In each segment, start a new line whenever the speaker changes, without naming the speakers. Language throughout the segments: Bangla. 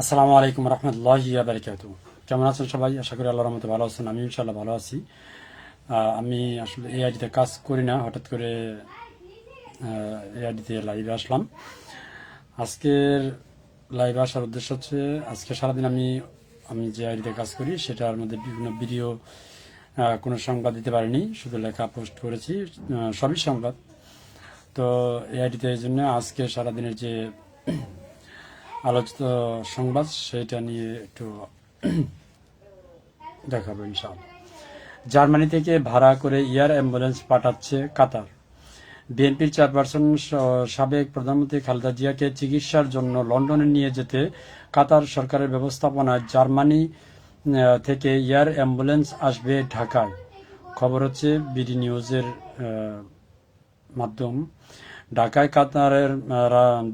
আসসালামু আলাইকুম রহমতুল্লাহি ওয়া বারাকাতুহু। কেমন আছেন সবাই? আশা করি আল্লাহর রহমতে ভালো আছেন। আমি ইনশাআল্লাহ ভালো আছি। আমি আসলে এই আইডিতে কাজ করি না, হঠাৎ করে এই আইডিতে লাইভে আসলাম। আজকের লাইভে আসার উদ্দেশ্য হচ্ছে, আজকে সারাদিন আমি আমি যে আইডিতে কাজ করি সেটার মধ্যে বিভিন্ন ভিডিও, কোনো সংবাদ দিতে পারিনি, শুধু লেখা পোস্ট করেছি, সবই সংবাদ। তো এই আইডিতে এই জন্য আজকে সারাদিনের যে আলোচিত সংবাদ সেটা নিয়ে একটু দেখাবো ইনশাআল্লাহ। জার্মানি থেকে ভাড়া করে এয়ার অ্যাম্বুলেন্স পাঠাচ্ছে কাতার। বিএনপির চেয়ারপারসন সাবেক প্রধানমন্ত্রী খালেদা জিয়াকে চিকিৎসার জন্য লন্ডনে নিয়ে যেতে কাতার সরকারের ব্যবস্থাপনায় জার্মানি থেকে এয়ার অ্যাম্বুলেন্স আসবে ঢাকায়। খবর হচ্ছে বিডি নিউজের মাধ্যম। ঢাকায় কাতারের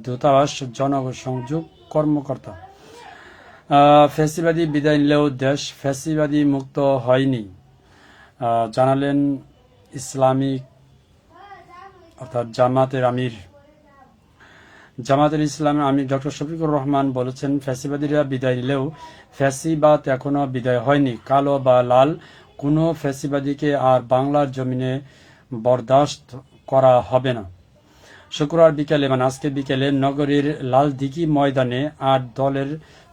দূতাবাস জনসংযোগ কর্মকর্তা ফ্যাসিবাদী বিদায় নিলেও দেশ ফ্যাসিবাদী মুক্ত হয়নি জানালেন ইসলামিক অর্থাৎ জামাতের ইসলামের আমির ডক্টর শফিকুর রহমান বলেছেন, ফ্যাসিবাদীরা বিদায় নিলেও ফ্যাসিবাদ এখনো বিদায় হয়নি। কালো বা লাল কোনো ফ্যাসিবাদীকে আর বাংলার জমিনে বরদাস্ত করা হবে না। শুক্রবার বিকেলে আজকে বিকেলে নগরীর লালদিঘি ময়দানে ৮ দলের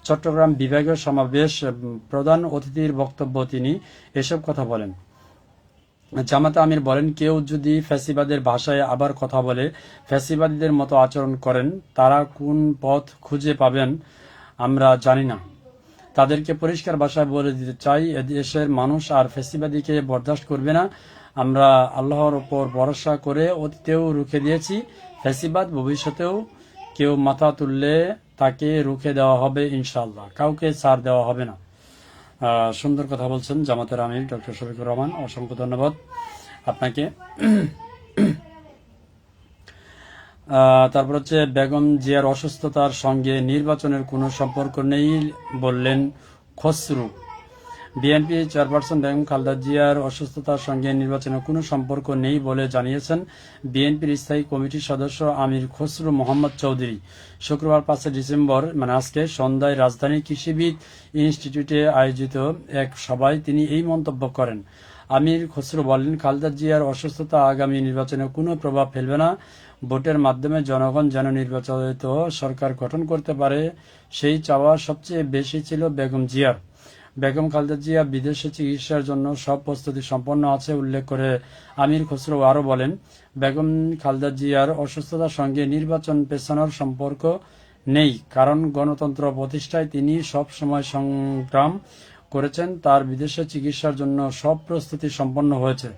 চট্টগ্রাম বিভাগীয় সমাবেশ প্রধান অতিথির বক্তব্য তিনি এসব কথা বলেন। জামাতে আমির বলেন, কেউ যদি ফ্যাসিবাদের ভাষায় আবার কথা বলে, ফ্যাসিবাদীদের মতো আচরণ করেন, তারা কোন পথ খুঁজে পাবেন আমরা জানি না। তাদেরকে পরিষ্কার ভাষায় বলে দিতে চাই, এদেশের মানুষ আর ফ্যাসিবাদীকে বরদাস্ত করবে না। আমরা আল্লাহর ওপর ভরসা করে অতীতেও রুখে দিয়েছি ফ্যাসিবাদ, ভবিষ্যতেও কেউ মাথা তুললে তাকে রুখে দেওয়া হবে ইনশাআল্লাহ, কাউকে ছাড় দেওয়া হবে না। সুন্দর কথা বলছেন জামাতের আমির ডক্টর শফিকুর রহমান, অসংখ্য ধন্যবাদ আপনাকে। তারপর হচ্ছে, বেগম জিয়ার অসুস্থতার সঙ্গে নির্বাচনের কোনো সম্পর্ক নেই বললেন খসরু। বিএনপি চেয়ারপারসন বেগম খালেদা জিয়ার অসুস্থতার সঙ্গে নির্বাচনের কোনো সম্পর্ক নেই বলে জানিয়েছেন বিএনপির স্থায়ী কমিটির সদস্য আমির খসরু মোহাম্মদ চৌধুরী। শুক্রবার ৫ ডিসেম্বর আজকে সন্ধ্যায় রাজধানীর কৃষিবিদ ইনস্টিটিউটে আয়োজিত এক সভায় তিনি এই মন্তব্য করেন। আমির খসরু বলেন, খালেদা জিয়ার অসুস্থতা আগামী নির্বাচনে কোনো প্রভাব ফেলবে না। ভোটের মাধ্যমে জনগণ যেন নির্বাচিত সরকার গঠন করতে পারে, সেই চাওয়া সবচেয়ে বেশি ছিল বেগম জিয়ার। বেগম খালেদা জিয়া বিদেশে চিকিৎসার জন্য সব প্রস্তুতি সম্পন্ন আছে উল্লেখ করে আমির খসরু আরও বলেন, বেগম খালেদা জিয়ার অসুস্থতার সঙ্গে নির্বাচন পেছানোর সম্পর্ক নেই, কারণ গণতন্ত্র প্রতিষ্ঠায় তিনি সব সময় সংগ্রাম করেছেন। তার বিদেশে চিকিৎসার জন্য সব প্রস্তুতি সম্পন্ন হয়েছে।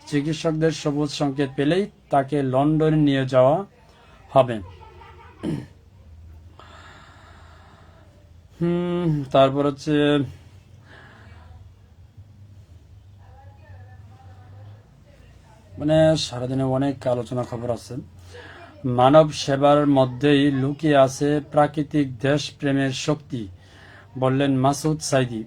চিকিৎসকদের সবুজ সংকেত পেলেই তাকে লন্ডনে নিয়ে যাওয়া হবে। তারপর হচ্ছে, সারাদিনে অনেক আলোচনা খবর আছে। মানব সেবার মধ্যেই লুকিয়ে আছে প্রাকৃতিক দেশপ্রেমের শক্তি, বললেন মাসুদ সাইদি।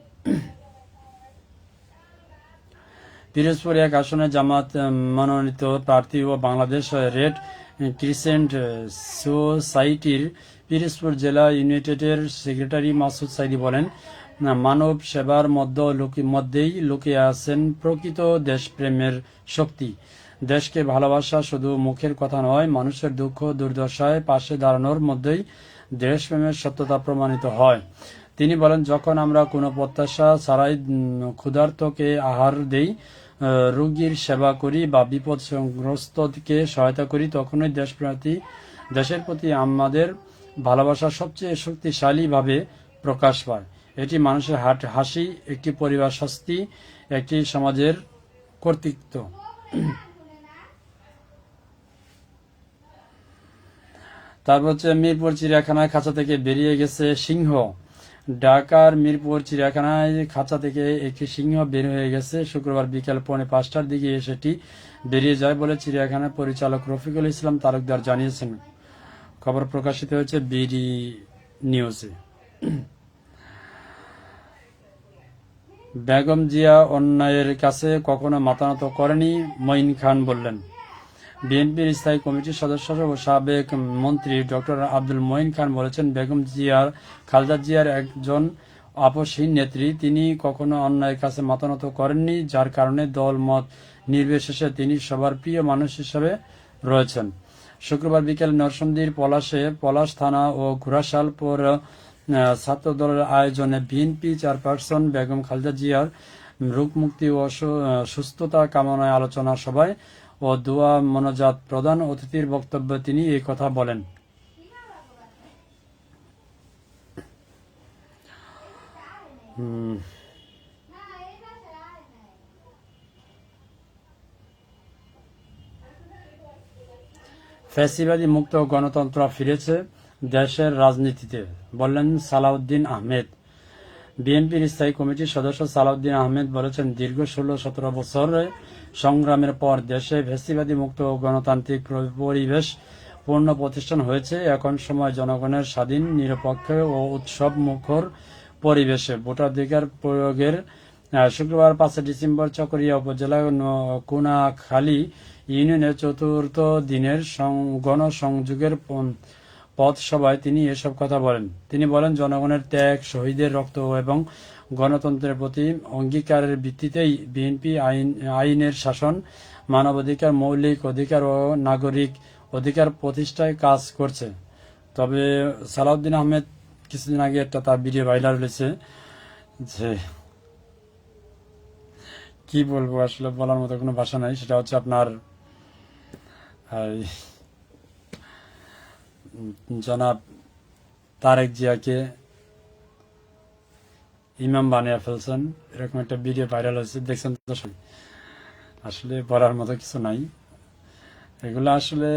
পিরোজপুর এক আসনে জামাত মনোনীত প্রার্থী ও বাংলাদেশ রেড ক্রিসেন্ট সোসাইটির পিরোজপুর জেলা ইউনাইটেডের সেক্রেটারি মাসুদ সাইদি বলেন, মানব সেবার মধ্যেই লুকিয়ে আছেন প্রকৃত দেশপ্রেমের শক্তি। দেশকে ভালোবাসা শুধু মুখের কথা নয়, মানুষের দুঃখ দুর্দশায় পাশে দাঁড়ানোর মধ্যেই দেশপ্রেমের সত্যতা প্রমাণিত হয়। তিনি বলেন, যখন আমরা কোনো প্রত্যাশা ছাড়াই ক্ষুধার্তকে আহার দেই, রোগীর সেবা করি বা বিপদগ্রস্তকে সহায়তা করি, তখনই দেশের প্রতি আমাদের ভালোবাসা সবচেয়ে শক্তিশালীভাবে প্রকাশ পায়। এটি মানুষের হাসি, একটি পরিবার স্বস্তি, একটি সমাজের কর্তৃত্ব। তারপর হচ্ছে, মিরপুর চিড়িয়াখানায় খাঁচা থেকে বেরিয়ে গেছে সিংহ। ঢাকার মিরপুর চিড়িয়াখানায় খাঁচা থেকে একটি সিংহ বের হয়ে গেছে। শুক্রবার বিকেল 4:45টার দিকে সেটি বেরিয়ে যায় বলে চিড়িয়াখানার পরিচালক রফিকুল ইসলাম তালুকদার জানিয়েছেন। খবর প্রকাশিত হয়েছে বিডি নিউজে। বেগম জিয়া অন্যায়ের কাছে কখনো মাথা নত করেনি, মঈন খান বললেন। বিএনপির স্থায়ী কমিটির সদস্য ও সাবেক মন্ত্রী ডক্টর আব্দুল মঈন খান বলেছেন, বেগম খালেদা জিয়ার একজন আপসহীন নেত্রী। তিনি কখনো অন্যায়ের কাছে মাথা নত করেননি, যার কারণে দল মত নির্বিশেষে তিনি সবার প্রিয় মানুষ হিসেবে রয়েছেন। শুক্রবার বিকেলে নরসিংদীর পলাশ থানা ও ঘোড়াশাল পৌর ছাত্র দলের আয়োজনে বিএনপি চেয়ারপারসন বেগম খালেদা জিয়ার রোগমুক্তি ও সুস্থতা কামনায় আলোচনা সভায় ও দোয়া মোনাজাত প্রধান অতিথির বক্তব্যে তিনি এই কথা বলেন। ফ্যাসিবাদী মুক্ত গণতন্ত্র ফিরেছে দেশের রাজনীতিতে, বললেন সালাউদ্দিন আহমেদ। বিএনপির স্থায়ী কমিটির সদস্য সালাউদ্দিন আহমেদ বলেছেন, দীর্ঘ 16-17 বছরের সংগ্রামের পর দেশে ফ্যাসিবাদী মুক্ত ও গণতান্ত্রিক পরিবেশ পূর্ণ প্রতিষ্ঠান হয়েছে। এখন সময় জনগণের স্বাধীন, নিরপেক্ষ ও উৎসব মুখর পরিবেশে ভোটাধিকার প্রয়োগের। শুক্রবার 5 ডিসেম্বর চকরিয়া উপজেলার কোনাখালী ইউনিয়নের চতুর্থ দিনের গণসংযোগের পথ সভায় তিনি এসব কথা বলেন। তিনি বলেন, জনগণের ত্যাগ, শহীদের রক্ত এবং গণতন্ত্রের প্রতি অঙ্গীকারের ভিত্তিতেই বিএনপি আইনের শাসন, মানবাধিকার, মৌলিক অধিকার ও নাগরিক অধিকার প্রতিষ্ঠায় কাজ করছে। তবে সালাউদ্দিন আহমেদ কিছুদিন আগে একটা তার ভিডিও ভাইরাল হয়েছে, যে কি বলবো, আসলে বলার মতো কোনো ভাষা নাই। সেটা হচ্ছে আপনার জনাব তারেক জিয়াকে ইমাম বানিয়ে ফেলছেন, এরকম একটা ভিডিও ভাইরাল হয়েছে, দেখছেন তো? আসলে বলার মতো কিছু নাই। এগুলো আসলে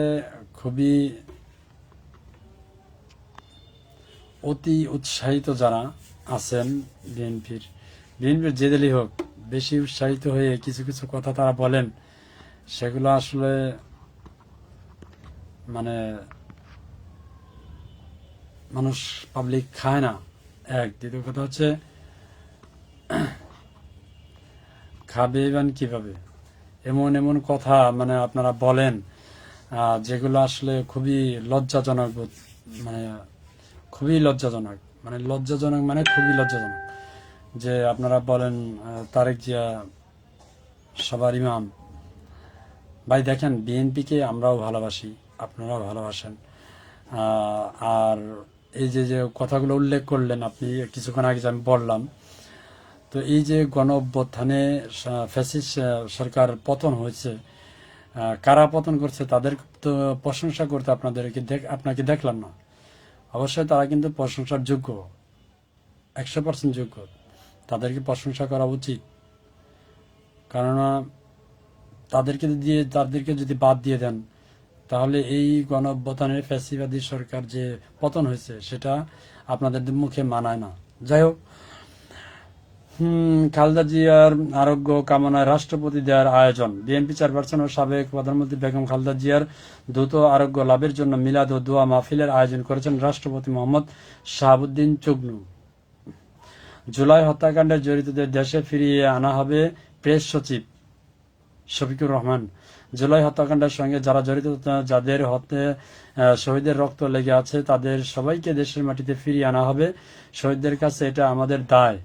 খুবই অতি উৎসাহিত যারা আছেন বিএনপির যে দলই হোক, বেশি উৎসাহিত হয়ে কিছু কিছু কথা তারা বলেন, সেগুলো আসলে মানে মানুষ পাবলিক খায় না। দ্বিতীয় কথা হচ্ছে, খাবে এবং কিভাবে এমন এমন কথা মানে আপনারা বলেন, যেগুলো আসলে খুবই লজ্জাজনক, মানে খুবই লজ্জাজনক, মানে খুবই লজ্জাজনক। যে আপনারা বলেন তারেক জিয়া সবার ইমাম। ভাই দেখেন, বিএনপিকে আমরাও ভালোবাসি, আপনারাও ভালোবাসেন। আর এই যে যে কথাগুলো উল্লেখ করলেন আপনি কিছুক্ষণ আগে, আমি বললাম, তো এই যে গণ অভ্যুত্থানে ফ্যাসিস্ট সরকার পতন হয়েছে, কারা পতন করছে তাদের তো প্রশংসা করতে আপনাকে দেখলাম না। অবশ্যই তারা কিন্তু প্রশংসার যোগ্য, 100% যোগ্য, তাদেরকে প্রশংসা করা উচিত। কেননা তাদেরকে যদি বাদ দিয়ে দেন, তাহলে এই গণ অভ্যুত্থানের ফ্যাসিবাদী সরকার যে পতন হয়েছে সেটা আপনাদের মুখে মানায় না। যাই হোক, খালেদা জিয়ার আরোগ্য কামনায় রাষ্ট্রপতি দেওয়ার আয়োজন। বিএনপি চেয়ারপারসন ও সাবেক প্রধানমন্ত্রী বেগম খালেদা জিয়ার দ্রুত আরোগ্য লাভের জন্য মিলাদ ও দোয়া মাহফিলের আয়োজন করেছেন রাষ্ট্রপতি মোহাম্মদ শাহাবুদ্দিন চুগনু। জুলাই হত্যাকাণ্ডে জড়িতদের দেশে ফিরিয়ে আনা হবে, প্রেস সচিব শফিকুর রহমান। জুলাই হত্যাকাণ্ডের সঙ্গে যারা জড়িত, যাদের শহীদের রক্ত লেগে আছে, তাদের সবাইকে দেশের মাটিতে ফিরিয়ে আনা হবে। শহীদদের কাছে এটা আমাদের দায়।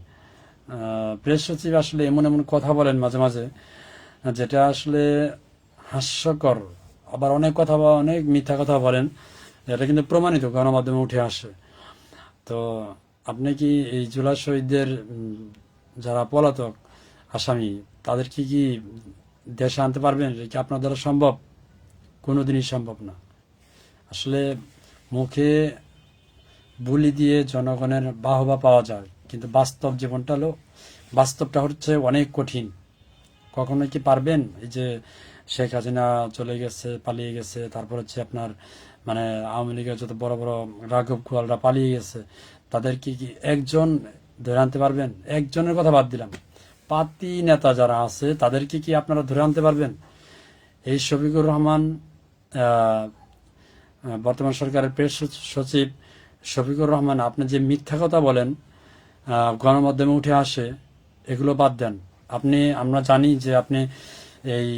প্রেস সচিব আসলে এমন এমন কথা বলেন মাঝে মাঝে, যেটা আসলে হাস্যকর। আবার অনেক মিথ্যা কথা বলেন, এটা কিন্তু প্রমাণিত, গণমাধ্যমে উঠে আসে। তো আপনি কি এই জুলাই শহীদদের যারা পলাতক আসামি, তাদেরকে কি দেশে আনতে পারবেন? এটা কি আপনার দ্বারা সম্ভব? কোনোদিনই সম্ভব না। আসলে মুখে বুলি দিয়ে জনগণের বাহবা পাওয়া যায়, কিন্তু বাস্তবটা হচ্ছে অনেক কঠিন। কখনো কি পারবেন? এই যে শেখ হাসিনা চলে গেছে, পালিয়ে গেছে, তারপর হচ্ছে আপনার মানে আওয়ামী লীগের যত বড় বড় রাঘব গোয়ালরা পালিয়ে গেছে, তাদেরকে কি একজন ধরে আনতে পারবেন? একজনের কথা বাদ দিলাম, পাতি নেতা যারা আছে তাদেরকে কি আপনারা ধরে আনতে পারবেন? এই শফিকুর রহমান, বর্তমান সরকারের প্রেস সচিব শফিকুর রহমান, আপনি যে মিথ্যা কথা বলেন, গণমাধ্যমে উঠে আসে, এগুলো বাদ দেন। আমরা জানি যে আপনি এই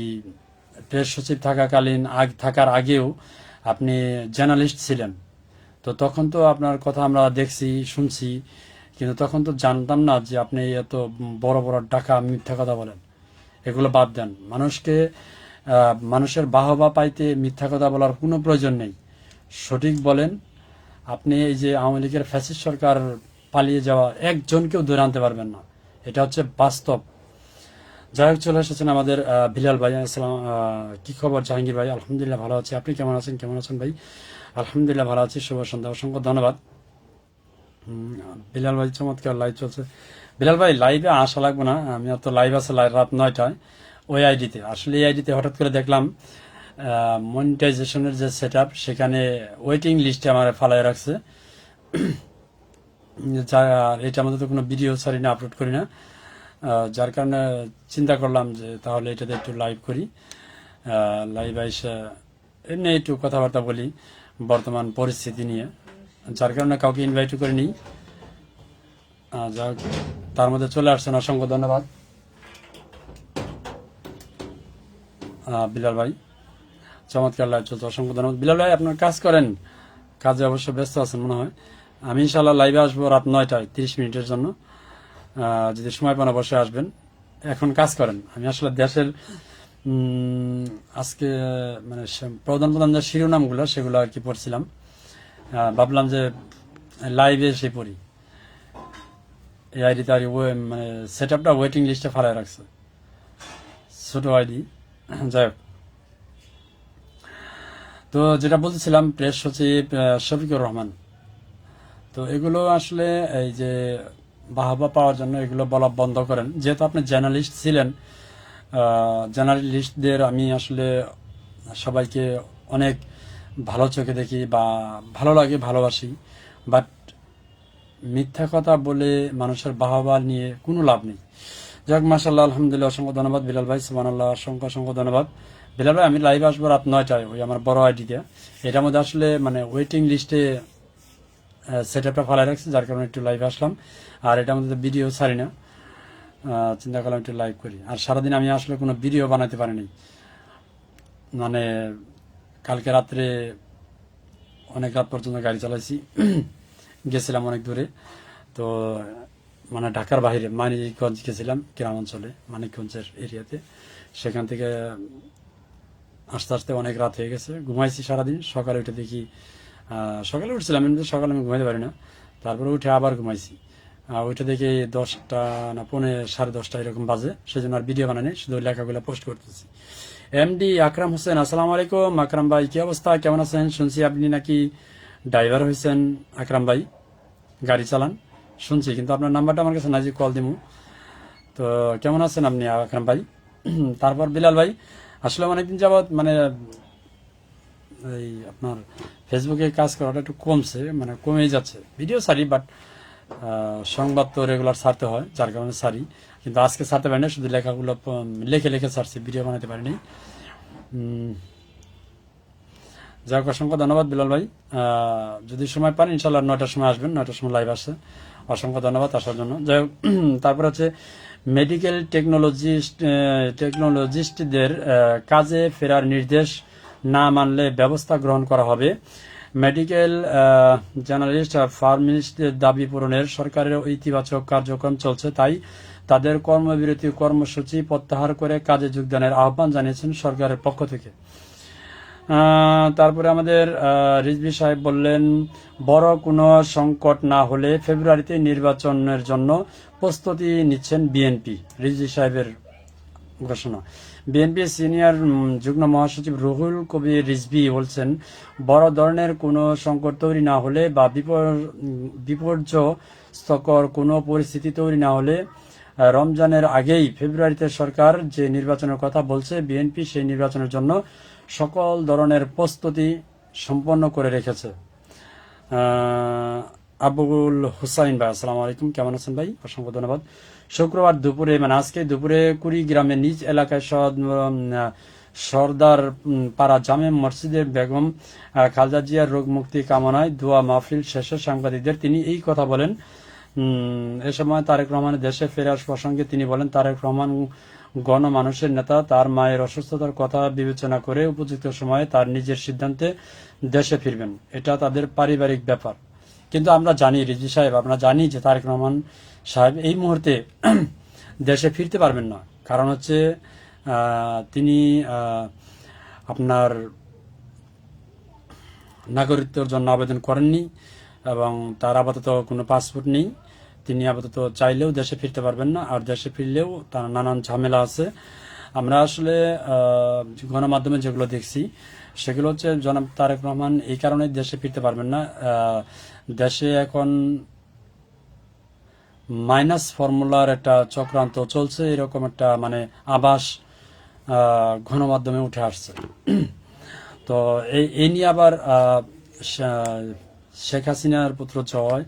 প্রেস সচিব থাকাকালীন থাকার আগেও আপনি জার্নালিস্ট ছিলেন। তো তখন তো আপনার কথা আমরা দেখছি, শুনছি, কিন্তু তখন তো জানতাম না যে আপনি এত বড় বড় টাকা মিথ্যা কথা বলেন। এগুলো বাদ দেন। মানুষের বাহবা পাইতে মিথ্যা কথা বলার কোনো প্রয়োজন নেই। সঠিক বলেন। আপনি এই যে আওয়ামী লীগের ফ্যাসিস্ট সরকার পালিয়ে যাওয়া একজনকেও ধরে আনতে পারবেন না, এটা হচ্ছে বাস্তব। যাই হোক, চলে এসেছেন আমাদের বিলাল ভাই। আসসালাম, কি খবর জাহাঙ্গীর ভাই? আলহামদুলিল্লাহ ভালো আছি, আপনি কেমন আছেন? কেমন আছেন ভাই? আলহামদুলিল্লাহ ভালো আছি, শুভ সন্ধ্যা, অসংখ্য ধন্যবাদ। বিলাল ভাই চমৎকার লাইভ চলছে। বিলাল ভাই লাইভে আসা লাগবে না, আমি তো লাইভ আছে রাত 9টায় ওই আইডিতে। আসলে এই আইডিতে হঠাৎ করে দেখলাম মনিটাইজেশনের যে সেট আপ, সেখানে ওয়েটিং লিস্টে আমার ফালাই রাখছে। এটা আমাদের তো কোনো ভিডিও ছাড়ি না, আপলোড করি না, যার কারণে চিন্তা করলাম যে তাহলে এটাতে একটু লাইভ করি। লাইভ এসে এমনি একটু কথাবার্তা বলি বর্তমান পরিস্থিতি নিয়ে, যার কারণে কাউকে ইনভাইট করিনি। যাক, তার মধ্যে চলে আসছেন, অসংখ্য ধন্যবাদ বিলাল ভাই। চমৎকার লাইভ চলছে, অসংখ্য ধন্যবাদ। বিলাল ভাই আপনার কাজ করেন, কাজে অবশ্য ব্যস্ত আছেন মনে হয়। আমি ইনশাল্লাহ লাইভে আসবো রাত 9টায় 30 মিনিটের জন্য, যদি সময় পান অবশ্যই আসবেন। এখন কাজ করেন। আমি আসলে দেশের আজকে মানে প্রধান প্রধান যে শিরোনামগুলো সেগুলো আর কি পড়ছিলাম, ভাবলাম যে লাইভে এসে পড়ি। এই আইডিতে আর মানে সেট আপটা ওয়েটিং লিস্টে ফালায় রাখছে, ছোট আইডি। যাই হোক, তো যেটা বলতেছিলাম, প্রেস সচিব শফিকুর রহমান, তো এগুলো আসলে এই যে বাহবা পাওয়ার জন্য এগুলো বলা বন্ধ করেন। যেহেতু আপনি জার্নালিস্ট ছিলেন, জার্নালিস্টদের আমি আসলে সবাইকে অনেক ভালো চোখে দেখি বা ভালো লাগে, ভালোবাসি, বাট মিথ্যা কথা বলে মানুষের বাহবা নিয়ে কোনো লাভ নেই। যাক, মাশাআল্লাহ, আলহামদুলিল্লাহ, অসংখ্য ধন্যবাদ বিলাল ভাই। সুবহানাল্লাহ, অসংখ্য অসংখ্য ধন্যবাদ বিলাল ভাই। আমি লাইভে আসবো রাত 9টায় ওই আমার বড় আইডিতে। এটার মধ্যে আসলে মানে ওয়েটিং লিস্টে সেট আপটা ফালাই রাখছি, যার কারণে একটু লাইভে আসলাম। আর এটার মধ্যে ভিডিও ছাড়ি না, চিন্তা করলাম একটু লাইভ করি। আর সারাদিন আমি আসলে কোনো ভিডিও বানাতে পারিনি, মানে কালকে রাত্রে অনেক রাত পর্যন্ত গাড়ি চালাইছি, গেছিলাম অনেক দূরে। তো মানে ঢাকার বাইরে মানিকগঞ্জ গেছিলাম, গ্রাম অঞ্চলে মানিকগঞ্জের এরিয়াতে। সেখান থেকে আস্তে আস্তে অনেক রাত হয়ে গেছে, ঘুমাইছি সারাদিন। সকালে উঠে দেখি, সকালে উঠছিলাম, এমনিতে সকালে আমি ঘুমাইতে পারি না, তারপরে উঠে আবার ঘুমাইছি। ওইটা দেখে 10টা না 10:30 এরকম বাজে, সেজন্য আর ভিডিও বানানি, শুধু লেখাগুলো পোস্ট করতেছি। এমডি আকরাম হোসেন, আসসালামু আলাইকুম। আকরাম ভাই কি অবস্থা, কেমন আছেন? শুনছি আপনি নাকি ড্রাইভার হয়েছেন। আকরাম ভাই গাড়ি চালান শুনছি, কিন্তু আপনার নাম্বারটা আমার কাছে নাই যে কল দিমু। তো কেমন আছেন আপনি আকরাম ভাই? তারপর বিলাল ভাই, আসলে অনেকদিন যাবৎ মানে এই আপনার ফেসবুকে কাজ করাটা একটু কমছে, মানে কমেই যাচ্ছে। ভিডিও ছাড়ি, বাট সংবাদ তো রেগুলার ছাড়তে হয়, যার কারণে ছাড়ি। কিন্তু আজকে ছাড়তে পারি না, শুধু লেখাগুলো লিখে লিখে ছাড়ছি, ভিডিও বানাতে পারিনি। যাই হোক, অসংখ্য ধন্যবাদ বিলাল ভাই। যদি সময় পান ইনশাল্লাহ 9টার সময় আসবেন, 9টার সময় লাইভ আসছে। অসংখ্য ধন্যবাদ আসার জন্য। যাই হোক, তারপর হচ্ছে মেডিকেল টেকনোলজিস্টদের কাজে ফেরার নির্দেশ না মানলে ব্যবস্থা গ্রহণ করা হবে। মেডিকেল জার্নালিস্ট ফার্মাসিস্টদের দাবি পূরণের সরকারের ইতিবাচক কার্যক্রম চলছে, তাই তাদের কর্মবিরতি কর্মসূচি প্রত্যাহার করে কাজে যোগদানের আহ্বান জানিয়েছেন সরকারের পক্ষ থেকে। তারপরে আমাদের রিজভী সাহেব বললেন, বড় কোনো সংকট না হলে ফেব্রুয়ারিতে নির্বাচনের জন্য প্রস্তুতি নিচ্ছেন বিএনপি। রিজভী সাহেবের ঘোষণা। বিএনপি সিনিয়র যুগ্ম মহাসচিব রুহুল কবির রিজভী বলছেন, বড় ধরনের কোনো সংকট তৈরি না হলে বা বিপর্যস্তকর কোনো পরিস্থিতি তৈরি না হলে রমজানের আগেই ফেব্রুয়ারিতে সরকার যে নির্বাচনের কথা বলছে, বিএনপি সেই নির্বাচনের জন্য সকল ধরনের প্রস্তুতি সম্পন্ন করে রেখেছে। আবুল হুসাইন ভাই, আসসালামু আলাইকুম, কেমন আছেন ভাই? অসংখ্য ধন্যবাদ। শুক্রবার দুপুরে, মানে আজকে দুপুরে কুড়িগ্রামের নিজ এলাকায় সর্দার পাড়া জামে মসজিদে বেগম খালেদা জিয়ার রোগ মুক্তি কামনায় দোয়া মাহফিল শেষে সাংবাদিকদের তিনি এই কথা বলেন। এ সময় তারেক রহমানের দেশে ফিরে আসা প্রসঙ্গে তিনি বলেন, তারেক রহমান গণমানুষের নেতা, তার মায়ের অসুস্থতার কথা বিবেচনা করে উপযুক্ত সময়ে তার নিজের সিদ্ধান্তে দেশে ফিরবেন, এটা তাদের পারিবারিক ব্যাপার। কিন্তু আমরা জানি রিজভী সাহেব, আমরা জানি যে তারেক রহমান সাহেব এই মুহূর্তে দেশে ফিরতে পারবেন না। কারণ হচ্ছে তিনি আপনার নাগরিকত্বের জন্য আবেদন করেননি এবং তার আপাতত কোনো পাসপোর্ট নেই। তিনি আপাতত চাইলেও দেশে ফিরতে পারবেন না, আর দেশে ফিরলেও তার নানান ঝামেলা আছে। আমরা আসলে গণমাধ্যমে যেগুলো দেখছি সেগুলো হচ্ছে জনাব তারেক রহমান এই কারণে দেশে ফিরতে পারবেন না। দেশে এখন মাইনাস ফর্মুলার একটা চক্রান্ত চলছে, এরকম একটা মানে আভাস গণমাধ্যমে উঠে আসছে। তো এই নিয়ে আবার শেখ হাসিনার পুত্র জয়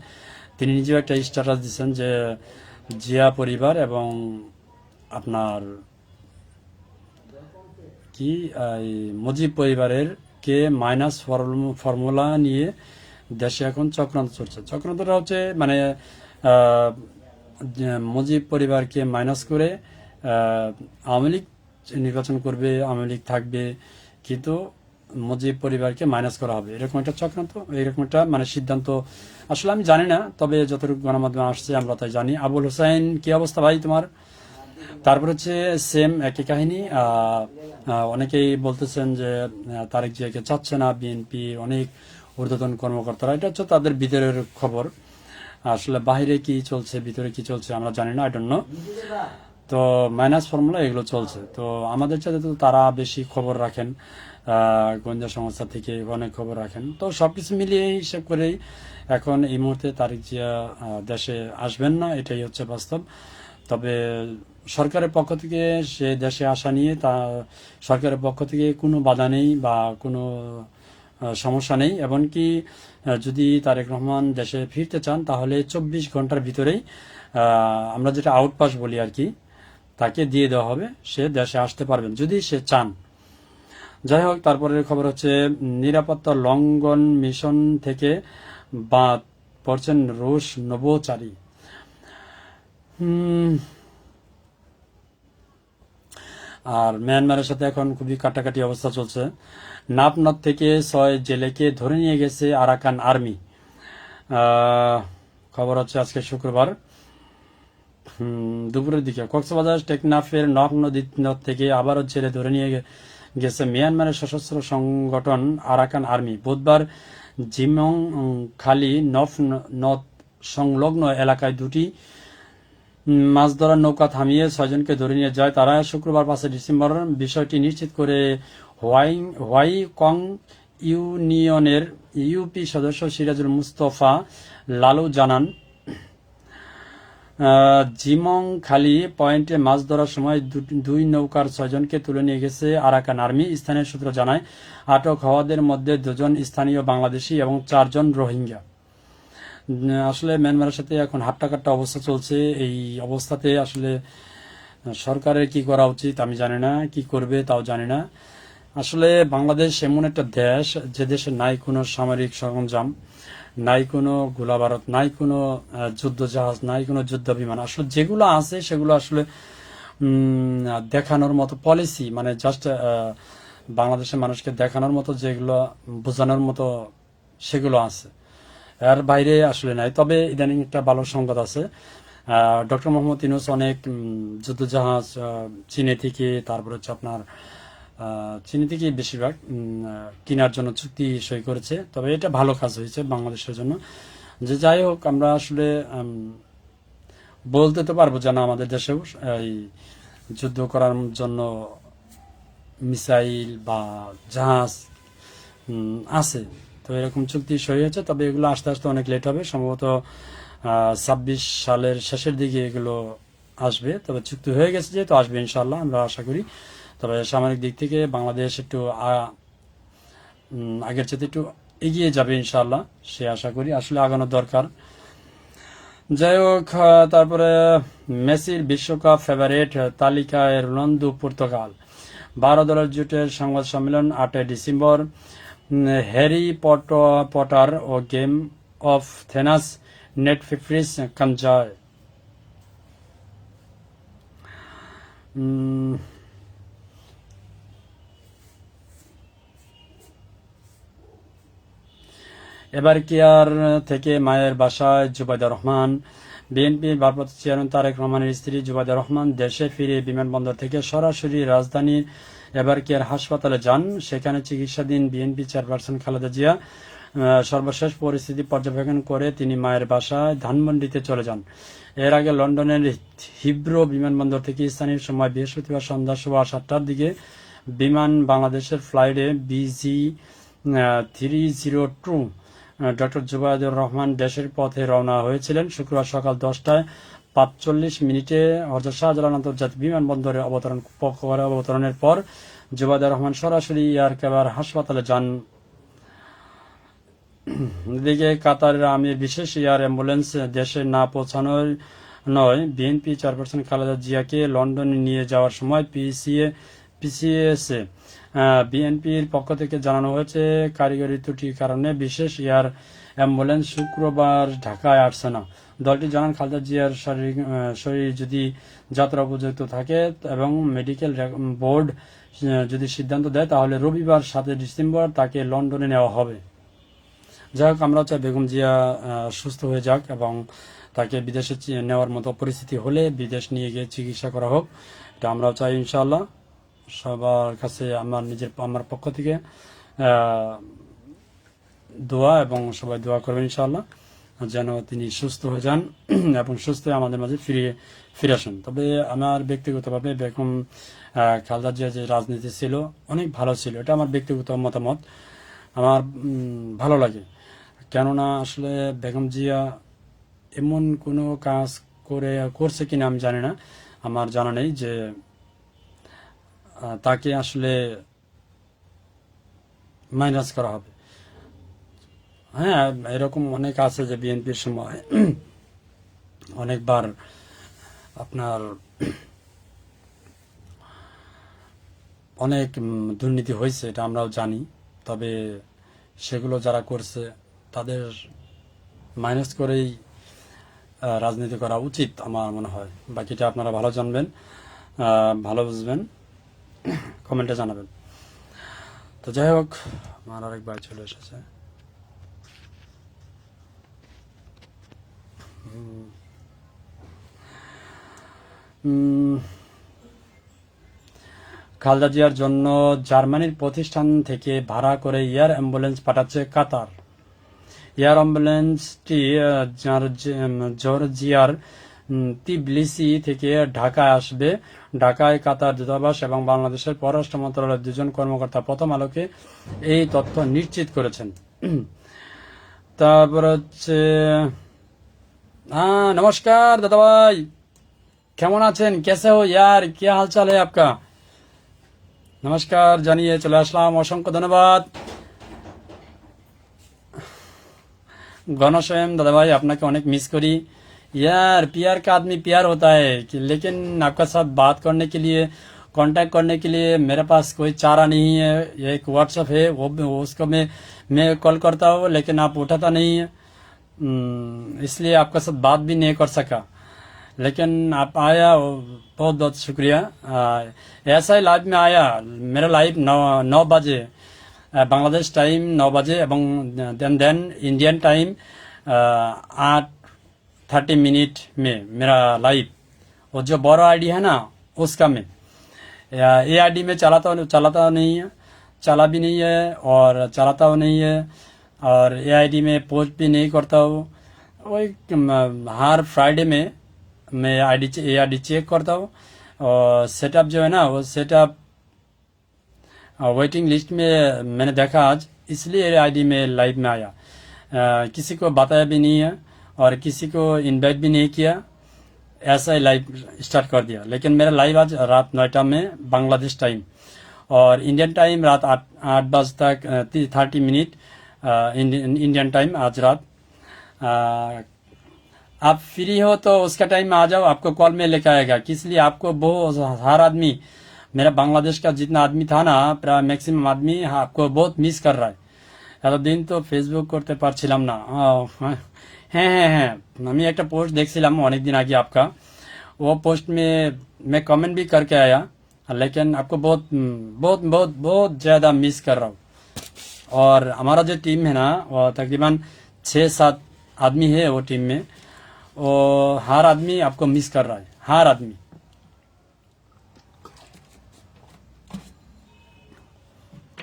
তিনি নিজেও একটা স্ট্যাটাস দিচ্ছেন যে জিয়া পরিবার এবং আপনার কি মুজিব পরিবারের কে মাইনাস ফর্মুলা নিয়ে দেশে এখন চক্রান্ত চলছে। চক্রান্তটা হচ্ছে মানে মুজিব পরিবারকে মাইনাস করে আওয়ামী লীগ নির্বাচন করবে, আওয়ামী লীগ থাকবে, কিন্তু মুজিব পরিবারকে মাইনাস করা হবে, এরকম একটা চক্রান্ত, এরকম একটা মানে সিদ্ধান্ত। আসলে আমি জানি না, তবে যতটুকু গণমাধ্যমে আসছে আমরা তাই জানি। আবুল হোসেন, কি অবস্থা ভাই তোমার? তারপর হচ্ছে সেম একই কাহিনী। অনেকেই বলতেছেন যে তারেক জিয়াকে চাচ্ছে না বিএনপি, অনেক ঊর্ধ্বতন কর্মকর্তারা। এটা হচ্ছে তাদের ভিতরের খবর। আসলে বাইরে কি চলছে ভিতরে কি চলছে আমরা জানি না, আই ডোন্ট নো। তো মাইনাস ফর্মুলা এগুলো চলছে। তো আমাদের সাথে তো তারা বেশি খবর রাখেন, গোয়েন্দা সংস্থা থেকে অনেক খবর রাখেন। তো সবকিছু মিলিয়ে হিসেব করেই এখন এই মুহূর্তে তারেক জিয়া দেশে আসবেন না, এটাই হচ্ছে বাস্তব। তবে সরকারের পক্ষ থেকে সে দেশে আসা নিয়ে সরকারের পক্ষ থেকে কোনো বাধা নেই বা কোনো সমস্যা নেই। এমনকি যদি তারেক রহমান দেশে ফিরতে চান তাহলে 24 ঘন্টার ভিতরেই আমরা যেটা আউটপাস বলি আর কি, তাকে দিয়ে দেওয়া হবে, সে দেশে আসতে পারবেন যদি সে চান। যাই হোক, তারপরের খবর হচ্ছে নিরাপত্তা লঙ্ঘন মিশন থেকে বাদ পড়ছেন রুশ নভোচারী। আর মিয়ানমারের সাথে এখন খুবই কাটাকাটি অবস্থা চলছে। নাপনদ থেকে 6 জেলেকে ধরে নিয়ে গেছে আরাকান আর্মি। খবর হচ্ছে আজকে শুক্রবার দুপুরের দিকে কক্সবাজার টেকনাফের নক নদী থেকে আবারও জেলে ধরে নিয়ে গেছে মিয়ানমারের সশস্ত্র সংগঠন আরাকান আর্মি। বুধবার জিমং খালি নফ নদ সংলগ্ন এলাকায় দুটি মাছ ধরার নৌকা থামিয়ে 6 জনকে ধরে নিয়ে যায় তারা। শুক্রবার 5 ডিসেম্বর বিষয়টি নিশ্চিত করে হোয়াই কং ইউনিয়নের ইউপি সদস্য সিরাজুল মুস্তফা লালু জানান, জিমং খালি পয়েন্টে মাছ ধরার সময় দুই নৌকার 6 জনকে তুলে নিয়ে গেছে আরাকান আর্মি। স্থানীয় সূত্র জানায়, আটক হওয়াদের মধ্যে 2 জন স্থানীয় বাংলাদেশি এবং 4 জন রোহিঙ্গা। আসলে মিয়ানমারের সাথে এখন হাট্টাকাট্টা অবস্থা চলছে। এই অবস্থাতে আসলে সরকারের কি করা উচিত আমি জানি না, কি করবে তাও জানি না। আসলে বাংলাদেশ এমন একটা দেশ যে দেশে নাই কোনো সামরিক সরঞ্জাম, নাই কোনো গোলাবারুদ, নাই কোনো যুদ্ধ জাহাজ, নাই কোনো যুদ্ধ বিমান। আসলে যেগুলো আছে সেগুলো আসলে দেখানোর মতো পলিসি, মানে জাস্ট বাংলাদেশের মানুষকে দেখানোর মতো, যেগুলো বোঝানোর মতো সেগুলো আছে, এর বাইরে আসলে নাই। তবে ইদানিং একটা ভালো সংবাদ আছে, ডক্টর মোহাম্মদ ইউনূস অনেক যুদ্ধ জাহাজ চীনে থেকে, তারপর হচ্ছে আপনার চীনে থেকে বেশিরভাগ কেনার জন্য চুক্তি সই করেছে। তবে এটা ভালো কাজ হয়েছে বাংলাদেশের জন্য। যে যাই হোক, আমরা আসলে বলতে তো পারবো যে না, আমাদের দেশেও এই যুদ্ধ করার জন্য মিসাইল বা জাহাজ আছে। তো এরকম চুক্তি সই হয়েছে, তবে এগুলো আস্তে আস্তে অনেক লেট হবে, সম্ভবত 26 সালের শেষের দিকে এগুলো আসবে। তবে চুক্তি হয়ে গেছে যেহেতু আসবে ইনশাল্লাহ, আমরা আশা করি। তবে সামরিক দিক থেকে বাংলাদেশ একটু আগের চেয়ে একটু এগিয়ে যাবে ইনশাল্লাহ, সে আশা করি। আসলে আগানোর দরকার। যাই হোক, তারপরে মেসির বিশ্বকাপ ফেভারিট তালিকায় রোনালদো পর্তুগাল। 12 দলের জোটের সংবাদ সম্মেলন 8 ডিসেম্বর। হ্যারি পটার ও গেম অফ থেনাস नेट फिफ्रिस कम जाए। এবার কেয়ার থেকে মায়ের বাসায় জুবাইদা রহমান। বিএনপি ভারপ্রাপ্ত চেয়ারম্যান তারেক রহমানের স্ত্রী জুবাইদা রহমান দেশে ফিরে বিমানবন্দর থেকে সরাসরি রাজধানীর এবার কেয়ার হাসপাতালে যান। সেখানে চিকিৎসাধীন বিএনপি চেয়ারপারসন খালেদা জিয়া। সর্বশেষ পরিস্থিতি পর্যবেক্ষণ করে তিনি মায়ের বাসায় ধানমন্ডিতে চলে যান। এর আগে লন্ডনের হিব্রো বিমানবন্দর থেকে স্থানীয় সময় বৃহস্পতিবার সন্ধ্যা 7:15টার দিকে বিমান বাংলাদেশের ফ্লাইটে BG-302 ডক্টর জুবাইদুর রহমান দেশের পথে রওনা হয়েছিলেন। শুক্রবার সকাল 10:45 হযরত শাহজালাল আন্তর্জাতিক বিমানবন্দরে অবতরণের পর জুবাইদুর রহমান সরাসরি এয়ার কেয়ার হাসপাতালে যান। এদিকে কাতারের আমির বিশেষ এয়ার অ্যাম্বুলেন্স দেশে না পৌঁছানোর নয়, বিএনপি চেয়ারপারসন খালেদা জিয়াকে লন্ডনে নিয়ে যাওয়ার সময় পিসিএসে বিএনপির পক্ষ থেকে জানানো হয়েছে কারিগরি ত্রুটির কারণে বিশেষ এয়ার অ্যাম্বুলেন্স শুক্রবার ঢাকায় আসছে না। দলটি জানান, খালেদা জিয়ার শরীর যদি যাত্রা উপযুক্ত থাকে এবং মেডিকেল বোর্ড যদি সিদ্ধান্ত দেয় তাহলে রবিবার 7 ডিসেম্বর তাকে লন্ডনে নেওয়া হবে। যাই হোক, আমরা চাই বেগম জিয়া সুস্থ হয়ে যাক এবং তাকে বিদেশে নেওয়ার মতো পরিস্থিতি হলে বিদেশ নিয়ে গিয়ে চিকিৎসা করা হোক, এটা আমরাও চাই ইনশাআল্লাহ। সবার কাছে আমার পক্ষ থেকে দোয়া, এবং সবাই দোয়া করবেন ইনশাআল্লাহ যেন তিনি সুস্থ হয়ে যান এবং সুস্থ হয়ে আমাদের মাঝে ফিরে আসেন। তবে আমার ব্যক্তিগতভাবে বেগম খালেদা জিয়া যে রাজনীতি ছিল অনেক ভালো ছিল, এটা আমার ব্যক্তিগত মতামত। আমার ভালো লাগে, কেননা আসলে বেগম জিয়া এমন কোনো কাজ করছে কিনা আমি জানি না, আমার জানা নেই যে তাকে আসলে মাইনাস করা হবে। হ্যাঁ, এরকম অনেক আছে যে বিএনপির সময় অনেকবার আপনার অনেক দুর্নীতি হয়েছে, এটা আমরাও জানি। তবে সেগুলো যারা করছে তাদের মাইনাস করেই রাজনীতি করা উচিত আমার মনে হয়। বাকিটা আপনারা ভালো জানবেন, ভালো বুঝবেন, কমেন্টে জানাবেন। তো যাই হোক, আমার আরেকবার চলে এসেছে। খালেদা জিয়ার জন্য জার্মানির প্রতিষ্ঠান থেকে ভাড়া করে এয়ার অ্যাম্বুলেন্স পাঠাচ্ছে কাতার। এয়ার অ্যাম্বুলেন্সটি জর্জিয়ার তিবলিসি থেকে ঢাকায় আসবে। ঢাকায় কাতার দূতাবাস এবং বাংলাদেশের পররাষ্ট্র মন্ত্রণালয়ের দুজন কর্মকর্তা প্রথম আলোকে এই তথ্য নিশ্চিত করেছেন। তারপর হচ্ছে, নমস্কার দাদা ভাই, কেমন আছেন? कैसे हो यार, क्या हाल चाल है आपका? নমস্কার জানিয়ে চলে আসলাম, অসংখ্য ধন্যবাদ। गणेशम दादा भाई, আপনাকে অনেক মিস করি यार। प्यार का आदमी प्यार होता है लेकिन आपका साथ बात करने के लिए, कांटेक्ट करने के लिए मेरे पास कोई चारा नहीं है। एक व्हाट्सएप है, वो उसको मैं कॉल करता हूँ लेकिन आप उठाता नहीं है, इसलिए आपका साथ बात भी नहीं कर सका। लेकिन आप आया, बहुत बहुत शुक्रिया। ऐसा ही लाइव में आया, मेरा लाइव 9 बजे बांग्लादेश टाइम 9 बजे, এবং देन इंडियन टाइम 8:30 में मेरा लाइव। और जो बड़ा आईडी है ना उसका में, ये आईडी में चलाता नहीं है, चला भी नहीं है और चलाता नहीं है, और ये आईडी में पोस्ट भी नहीं करता हूँ। वही हर फ्राइडे में मैं ये आईडी चेक करता हूँ, और सेटअप जो है ना वो सेटअप वेटिंग लिस्ट में मैंने देखा आज, इसलिए आईडी में लाइव में आया। किसी को बताया भी नहीं है और किसी को इनवाइट भी नहीं किया, ऐसा ही लाइव स्टार्ट कर दिया। लेकिन मेरा लाइव आज रात 9टा में बांग्लादेश टाइम, और इंडियन टाइम रात 8 बजे तक 30 मिनट इंडियन टाइम आज रात। आप फ्री हो तो उसका टाइम में आ जाओ, आपको कॉल में लेकर आएगा। इसलिए आपको बहुत, हर आदमी, मेरा बांग्लादेश का जितना आदमी था ना, प्राय मैक्सिमम आदमी आपको बहुत मिस कर रहा है। এতদিন তো ফেসবুক করতে পারছিলাম না, हाँ हाँ हाँ, আমি একটা পোস্ট দেখছিলাম অনেক दिन आगे आपका। वो पोस्ट में मैं कमेंट भी करके आया, लेकिन आपको बहुत बहुत बहुत बहुत ज्यादा मिस कर रहा हूँ। और हमारा जो टीम है ना, वो तकरीबन 6-7 आदमी है वो टीम में। वो हर आदमी आपको मिस कर रहा है, हर आदमी।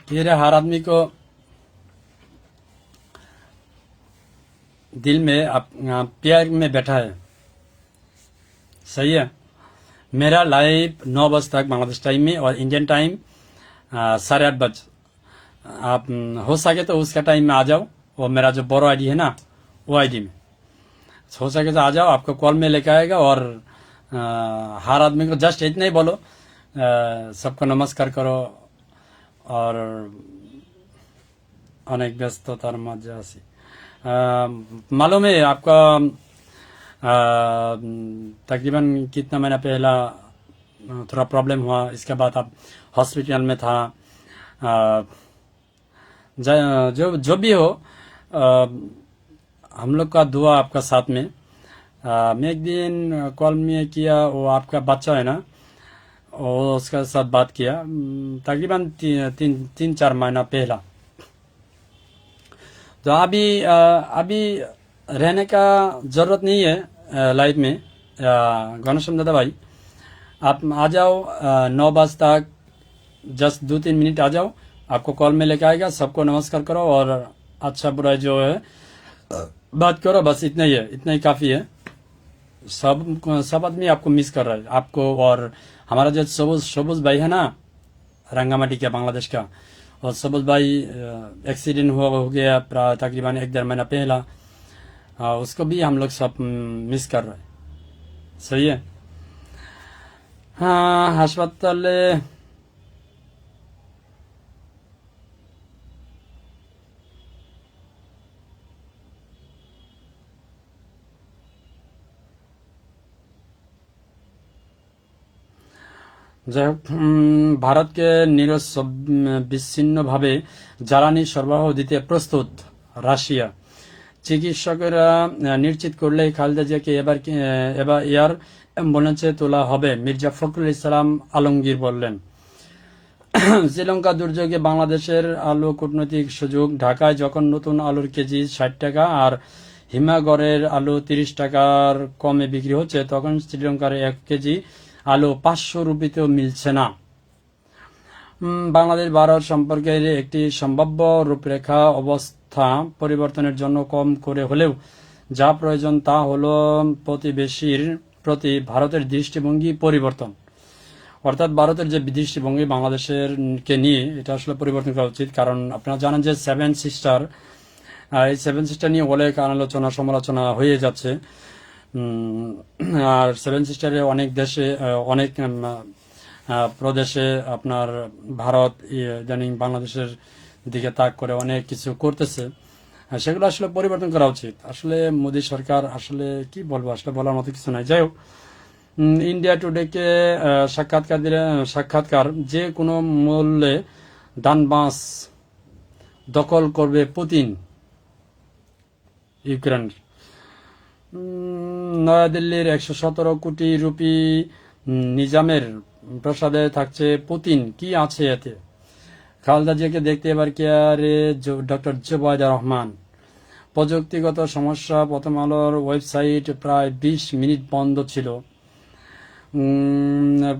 फिर हर आदमी को दिल में प्यार में बैठा है। सही है। मेरा लाइव 9 बजे तक बांग्लादेश टाइम में, और इंडियन टाइम 8:30 बजे। आप हो सके तो उसका टाइम में आ जाओ। वो मेरा जो बोरो आईडी है ना, वो आईडी में हो सके तो आ जाओ, आपको कॉल में लेके आएगा। और हर आदमी को जस्ट इतना ही बोलो, सबको नमस्कार करो। और अनेक व्यस्ततार माঝে আছি। मालूम है आपका, तकरीबन कितना महीना पहला थोड़ा प्रॉब्लम हुआ, इसके बाद आप हॉस्पिटल में था। जो जो भी हो, हम लोग का दुआ आपका साथ में। मैं एक दिन कॉल में किया, वो आपका बच्चा है ना, वो उसका साथ बात किया, तकरीबन 3-4 महीना पहला। तो अभी रहने का जरूरत नहीं है लाइफ में। घनश्याम दादा भाई, आप आ जाओ 9 बजे तक, जस्ट 2-3 मिनट आ जाओ, आपको कॉल में लेके आएगा। सबको नमस्कार करो और अच्छा बुरा जो है बात करो, बस इतना ही है, इतना ही काफी है। सब आदमी आपको मिस कर रहा है आपको। और हमारा जो सबुज भाई है ना, रंगामाटी का, बांग्लादेश का, और सबुज भाई एक्सीडेंट हो गया प्राय तकरीबन 1-1.5 महीना पहला। उसको भी हम लोग सब मिस कर रहे हैं। सही है। हाँ, হাসপাতালে যাই হোক, ভারতকে বিচ্ছিন্নভাবে জ্বালানি সরবরাহ দিতে প্রস্তুত রাশিয়া। চিকিৎসকেরা নিশ্চিত করলেই খালেদা জিয়াকে এবার এয়ার অ্যাম্বুলেন্সে তোলা হবে, মির্জা ফখরুল ইসলাম আলমগীর বললেন। শ্রীলঙ্কা দুর্যোগে বাংলাদেশের আলু কূটনৈতিক সুযোগ। ঢাকায় যখন নতুন আলুর কেজি 60 টাকা আর হিমাগড়ের আলু 30 টাকার কমে বিক্রি হচ্ছে, তখন শ্রীলঙ্কার 1 কেজি আলু 500 রুপিতেও মিলছে না। বাংলাদেশ ভারত সম্পর্কের একটি সম্ভাব্য রূপরেখা অবস্থা পরিবর্তনের জন্য কম করে হলেও যা প্রয়োজন তা হল প্রতিবেশীর প্রতি ভারতের দৃষ্টিভঙ্গি পরিবর্তন। অর্থাৎ ভারতের যে দৃষ্টিভঙ্গি বাংলাদেশের কে নিয়ে, এটা আসলে পরিবর্তন করা উচিত। কারণ আপনারা জানেন যে 7 সিস্টার, এই 7 সিস্টার নিয়ে অনেক আলোচনা সমালোচনা হয়ে যাচ্ছে। আর 7 সিস্টারে অনেক দেশে, অনেক প্রদেশে আপনার ভারত ইদানিং বাংলাদেশের দিকে তাক করে অনেক কিছু করতেছে। সেগুলো আসলে পরিবর্তন করা উচিত। আসলে মোদী সরকার, আসলে কি বলবো, আসলে বলার মতো কিছু নাই। যাই হোক, ইন্ডিয়া টুডেকে সাক্ষাৎকার, যে কোনো মূল্যে ডানবাস দখল করবে পুতিন ইউক্রেন। নয়াদিল্লির 117 কোটি রুপি নিজামের প্রসাদে থাকছে পুতিন, কি আছে এতে? খালেদা জিয়াকে দেখতে এবার কেয়ারে ডক্টর জুবাইদা রহমান। প্রযুক্তিগত সমস্যা, প্রথম আলোর ওয়েবসাইট প্রায় 20 মিনিট বন্ধ ছিল।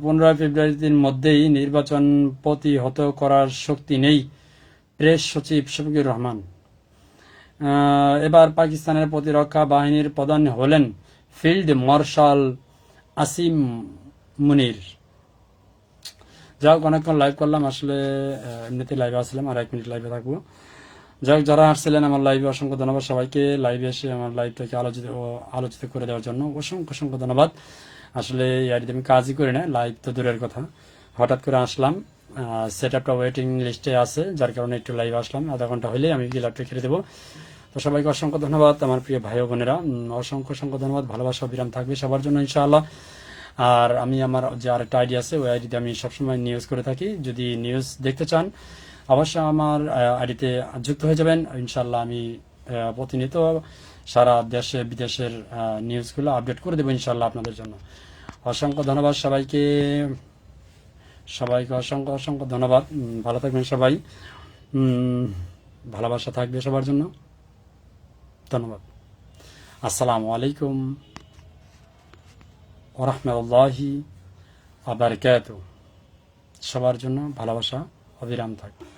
15 ফেব্রুয়ারির মধ্যেই নির্বাচন প্রতিহত করার শক্তি নেই, প্রেস সচিব শফিকুর রহমান। এবার পাকিস্তানের প্রতিরক্ষা বাহিনীর প্রধান হলেন ফিল্ড মার্শাল আসিম মুনির। যাই হোক, অনেকক্ষণ লাইভ করলাম, আসলে এমনিতে লাইভে আসলাম, আর 1 মিনিট লাইভে থাকবো। যাই হোক, যারা আসছিলেন আমার লাইভে অসংখ্য ধন্যবাদ সবাইকে। লাইভে এসে আমার লাইভটাকে আলোচিত করে দেওয়ার জন্য অসংখ্য ধন্যবাদ। আসলে এই আইডিতে আমি কাজই করি না, লাইভ তো দূরের কথা, হঠাৎ করে আসলাম। সেট আপটা ওয়েটিং লিস্টে আছে, যার কারণে একটু লাইভ আসলাম। আধা ঘন্টা হলে আমি লাইভটা কেটে দেবো। তো সবাইকে অসংখ্য ধন্যবাদ আমার প্রিয় ভাই ও বোনেরা, অসংখ্য ধন্যবাদ। ভালোবাসা বিরাম থাকবে সবার জন্য ইনশাআল্লাহ। আর আমি আমার যে আরেকটা আইডি আছে, ওই আইডিতে আমি সবসময় নিউজ করে থাকি। যদি নিউজ দেখতে চান অবশ্যই আমার আইডিতে যুক্ত হয়ে যাবেন। ইনশাআল্লাহ আমি প্রতিনিয়ত সারা দেশে বিদেশের নিউজগুলো আপডেট করে দেবো ইনশাল্লাহ আপনাদের জন্য। অসংখ্য ধন্যবাদ সবাইকে, সবাইকে অসংখ্য অসংখ্য ধন্যবাদ। ভালো থাকবেন সবাই, ভালোবাসা থাকবে সবার জন্য। ধন্যবাদ। আসসালামু আলাইকুম ওয়া রাহমাতুল্লাহি ওয়া বারাকাতুহু। সবার জন্য ভালোবাসা অবিরাম থাকবে।